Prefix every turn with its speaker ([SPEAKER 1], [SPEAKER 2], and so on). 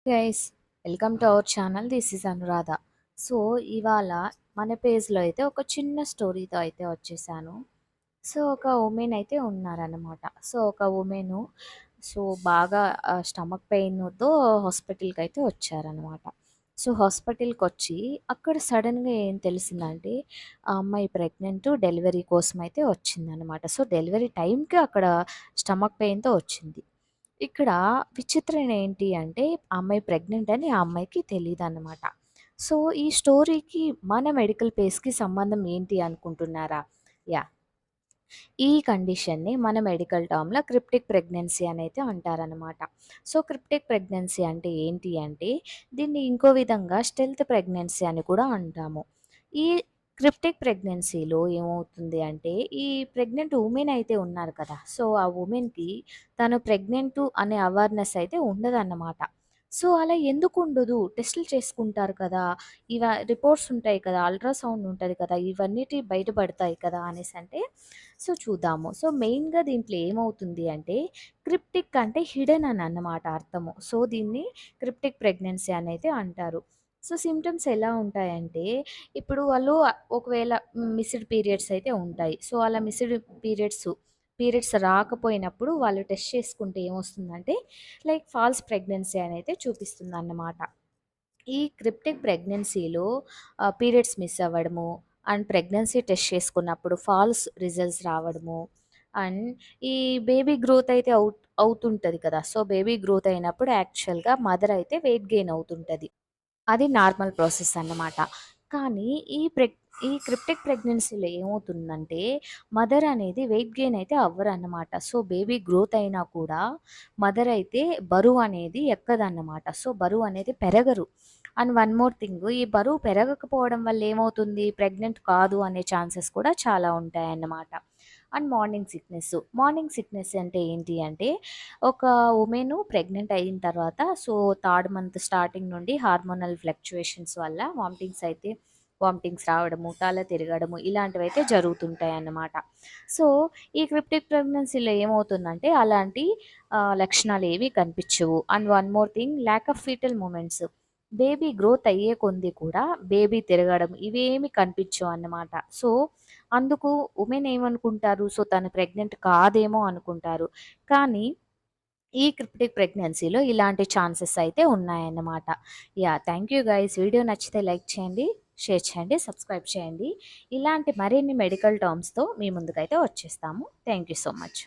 [SPEAKER 1] Guys, welcome to our channel. This is Anuradha. So ఇవాళ మన పేజ్లో అయితే ఒక చిన్న స్టోరీతో అయితే వచ్చేసాను. సో ఒక ఉమెన్ అయితే ఉన్నారనమాట. సో ఒక ఉమెను సో బాగా స్టమక్ పెయిన్తో హాస్పిటల్కి అయితే వచ్చారనమాట. సో హాస్పిటల్కి వచ్చి అక్కడ సడన్గా ఏం తెలిసిందంటే ఆ అమ్మాయి ప్రెగ్నెంట్, డెలివరీ కోసం అయితే వచ్చిందనమాట. సో డెలివరీ టైంకి అక్కడ స్టమక్ పెయిన్తో వచ్చింది. ఇక్కడ విచిత్రం ఏంటి అంటే, ఆ అమ్మాయి ప్రెగ్నెంట్ అని ఆ అమ్మాయికి తెలీదన్నమాట. సో, ఈ స్టోరీకి మన మెడికల్ పేస్‌కి సంబంధం ఏంటి అనుకుంటున్నారా? యాహ్! ఈ కండిషన్‌ని మన మెడికల్ టర్మ్‌లో క్రిప్టిక్ ప్రెగ్నెన్సీ అనైతే అంటారనమాట. సో, క్రిప్టిక్ ప్రెగ్నెన్సీ అంటే ఏంటి అంటే, దీన్ని ఇంకో విధంగా స్టెల్త్ ప్రెగ్నెన్సీ అని కూడా అంటాము. ఈ క్రిప్టిక్ ప్రెగ్నెన్సీలో ఏమవుతుంది అంటే, ఈ ప్రెగ్నెంట్ వుమెన్ అయితే ఉన్నారు కదా! సో, ఆ వుమెన్‌కి తను ప్రెగ్నెంటు అనే అవేర్‌నెస్ అయితే ఉండదన్నమాట. సో, అలా ఎందుకుండదు? టెస్టులు చేసుకుంటారు కదా! రిపోర్ట్స్ ఉంటాయి కదా! అల్ట్రాసౌండ్ ఉంటది కదా! ఇవన్నిటి బయటపడతాయి కదా! అనేసంటే సో, చూద్దాము. సో, మెయిన్‌గా దీంట్లో ఏమవుతుంది అంటే, క్రిప్టిక్ అంటే హిడెన్ అని అన్నమాట అర్థము. సో, దీన్ని క్రిప్టిక్ ప్రెగ్నెన్సీ అనైతే అంటారు. సో, సింప్టమ్స్ ఎలా ఉంటాయంటే, ఇప్పుడు వాళ్ళు ఒకవేళ మిస్డ్ పీరియడ్స్ అయితే ఉంటాయి. సో, అలా మిస్డ్ పీరియడ్స్ రాకపోయినప్పుడు వాళ్ళు టెస్ట్ చేసుకుంటే ఏమొస్తుందంటే, లైక్ ఫాల్స్ ప్రెగ్నెన్సీ అనైతే చూపిస్తుందన్నమాట. ఈ క్రిప్టిక్ ప్రెగ్నెన్సీలో పీరియడ్స్ మిస్ అవ్వడము, అండ్ ప్రెగ్నెన్సీ టెస్ట్ చేసుకున్నప్పుడు ఫాల్స్ రిజల్ట్స్ రావడము, అండ్ ఈ బేబీ గ్రోత్ అయితే అవుతుంటది కదా! సో, బేబీ గ్రోత్ అయినప్పుడు యాక్చువల్‌గా మదర్ అయితే వెయిట్ గెయిన్ అవుతుంటది. అది నార్మల్ ప్రాసెస్ అన్నమాట. కానీ ఈ క్రిప్టిక్ ప్రెగ్నెన్సీలో ఏమవుతుందంటే, మదర్ అనేది వెయిట్ గెయిన్ అయితే అవ్వరన్నమాట. సో, బేబీ గ్రోత్ అయినా కూడా మదర్ అయితే బరువు అనేది ఎక్కదన్నమాట. సో, బరువు అనేది పెరగరు. అండ్ వన్ మోర్ థింగ్, ఈ బరువు పెరగకపోవడం వల్ల ఏమవుతుంది, ప్రెగ్నెంట్ కాదు అనే ఛాన్సెస్ కూడా చాలా ఉంటాయన్నమాట. అండ్ మార్నింగ్ సిక్నెస్ అంటే ఏంటి అంటే, ఒక వుమెను ప్రెగ్నెంట్ అయిన తర్వాత సో, థర్డ్ మంత్ స్టార్టింగ్ నుండి హార్మోనల్ ఫ్లక్చుయేషన్స్ వల్ల వామిటింగ్స్ రావడము, తల తిరగడము ఇలాంటివైతే జరుగుతుంటాయన్నమాట. సో, ఈ క్రిప్టిక్ ప్రెగ్నెన్సీలో ఏమవుతుందంటే అలాంటి లక్షణాలు ఏవి కనిపించవు. And one more thing, lack of fetal movements. Baby growth అయ్యే కొంది కూడా బేబీ తిరగడం ఇవేమి కనిపించవు అన్నమాట. సో, అందుకు ఉమెన్ ఏమనుకుంటారు, సో తను ప్రెగ్నెంట్ కాదేమో అనుకుంటారు. కానీ ఈ క్రిప్టిక్ ప్రెగ్నెన్సీలో ఇలాంటి ఛాన్సెస్ అయితే ఉన్నాయన్నమాట. Yeah! Thank you guys. Video నచ్చితే లైక్ చేయండి, షేర్ చేయండి, సబ్స్క్రైబ్ చేయండి. ఇలాంటి మరిన్ని మెడికల్ టర్మ్స్‌తో మీ ముందుకైతే వచ్చేస్తాము. Thank you so much.